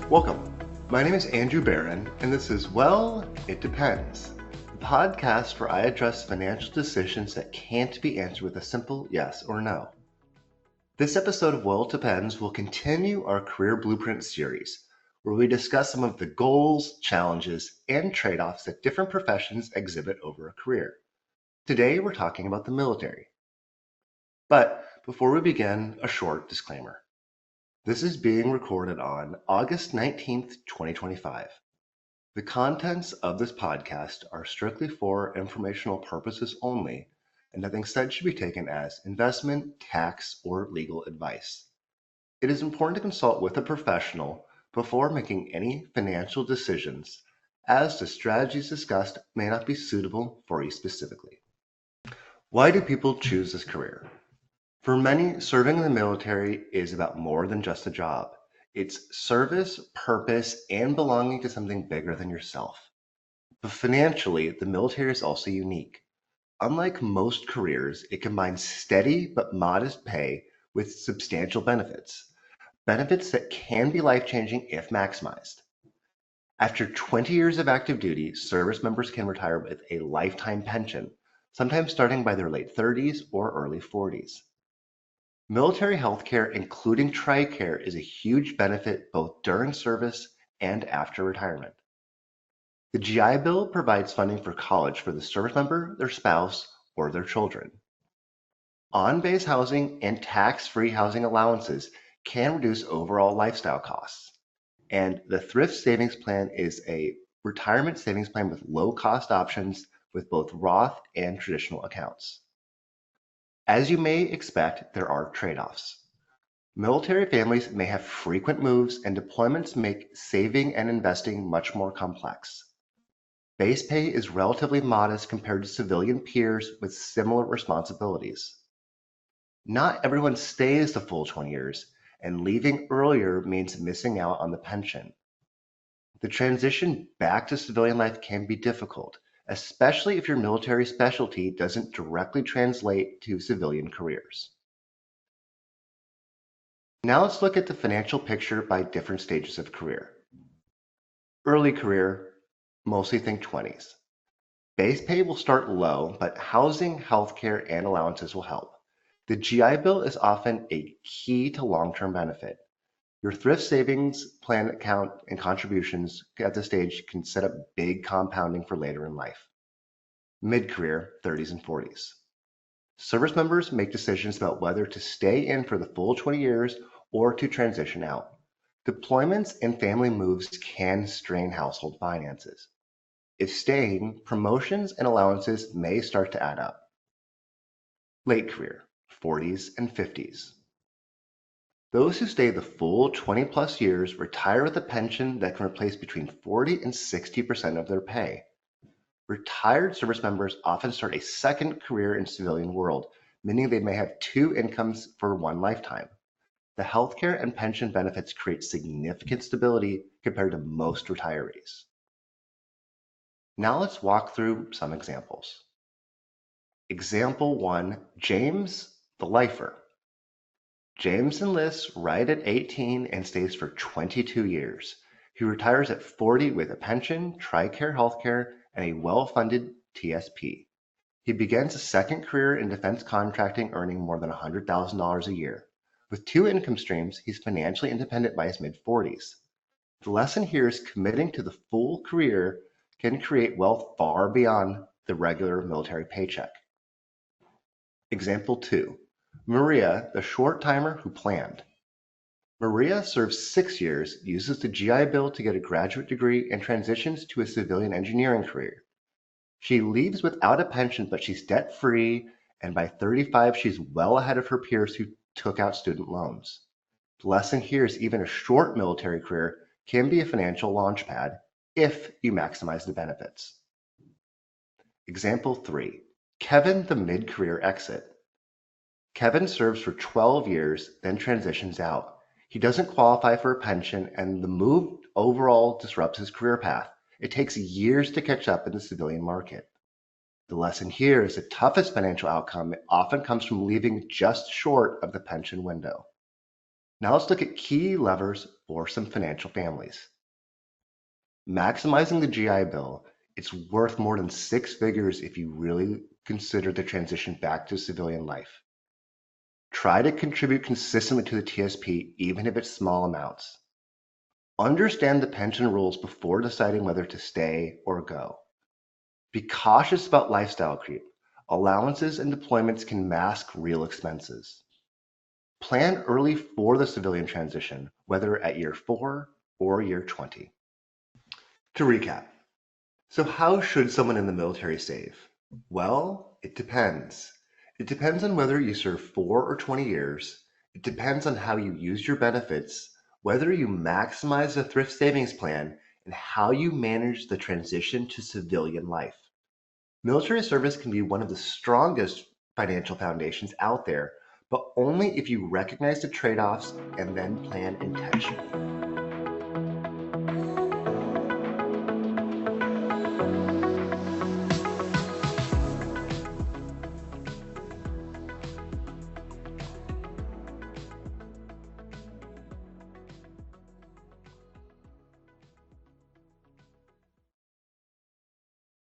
Welcome. My name is Andrew Barron, and this is Well, It Depends, the podcast where I address financial decisions that can't be answered with a simple yes or no. This episode of Well, It Depends will continue our Career Blueprint series, where we discuss some of the goals, challenges, and trade-offs that different professions exhibit over a career. Today, we're talking about the military. But before we begin, a short disclaimer. This is being recorded on August 19th, 2025. The contents of this podcast are strictly for informational purposes only, and nothing said should be taken as investment, tax, or legal advice. It is important to consult with a professional before making any financial decisions, as the strategies discussed may not be suitable for you specifically. Why do people choose this career? For many, serving in the military is about more than just a job. It's service, purpose, and belonging to something bigger than yourself. But financially, the military is also unique. Unlike most careers, it combines steady but modest pay with substantial benefits. Benefits that can be life-changing if maximized. After 20 years of active duty, service members can retire with a lifetime pension, sometimes starting by their late 30s or early 40s. Military healthcare, including Tricare, is a huge benefit both during service and after retirement. The GI Bill provides funding for college for the service member, their spouse, or their children. On-base housing and tax-free housing allowances can reduce overall lifestyle costs. And the Thrift Savings Plan is a retirement savings plan with low-cost options with both Roth and traditional accounts. As you may expect, there are trade-offs. Military families may have frequent moves, and deployments make saving and investing much more complex. Base pay is relatively modest compared to civilian peers with similar responsibilities. Not everyone stays the full 20 years, and leaving earlier means missing out on the pension. The transition back to civilian life can be difficult, especially if your military specialty doesn't directly translate to civilian careers. Now let's look at the financial picture by different stages of career. Early career, mostly think 20s. Base pay will start low, but housing, healthcare, and allowances will help. The GI Bill is often a key to long-term benefit. Your thrift savings plan account and contributions at this stage can set up big compounding for later in life. Mid-career, 30s and 40s. Service members make decisions about whether to stay in for the full 20 years or to transition out. Deployments and family moves can strain household finances. If staying, promotions and allowances may start to add up. Late career, 40s and 50s. Those who stay the full 20 plus years retire with a pension that can replace between 40 and 60% of their pay. Retired service members often start a second career in the civilian world, meaning they may have two incomes for one lifetime. The healthcare and pension benefits create significant stability compared to most retirees. Now let's walk through some examples. Example 1, James, the lifer. James enlists right at 18 and stays for 22 years. He retires at 40 with a pension, Tricare healthcare, and a well-funded TSP. He begins a second career in defense contracting, earning more than $100,000 a year. With two income streams, he's financially independent by his mid-40s. The lesson here is committing to the full career can create wealth far beyond the regular military paycheck. Example 2. Maria, the short-timer who planned. Maria serves 6 years, uses the GI Bill to get a graduate degree, and transitions to a civilian engineering career. She leaves without a pension, but she's debt-free, and by 35, she's well ahead of her peers who took out student loans. The lesson here is even a short military career can be a financial launchpad if you maximize the benefits. Example 3. Kevin, the mid-career exit. Kevin serves for 12 years, then transitions out. He doesn't qualify for a pension, and the move overall disrupts his career path. It takes years to catch up in the civilian market. The lesson here is the toughest financial outcome often comes from leaving just short of the pension window. Now let's look at key levers for some financial families. Maximizing the GI Bill, it's worth more than 6 figures if you really consider the transition back to civilian life. Try to contribute consistently to the TSP, even if it's small amounts. Understand the pension rules before deciding whether to stay or go. Be cautious about lifestyle creep. Allowances and deployments can mask real expenses. Plan early for the civilian transition, whether at year 4 or year 20. To recap, so how should someone in the military save? Well, it depends. It depends on whether you serve 4 or 20 years. It depends on how you use your benefits, whether you maximize the thrift savings plan, and how you manage the transition to civilian life. Military service can be one of the strongest financial foundations out there, but only if you recognize the trade-offs and then plan intentionally.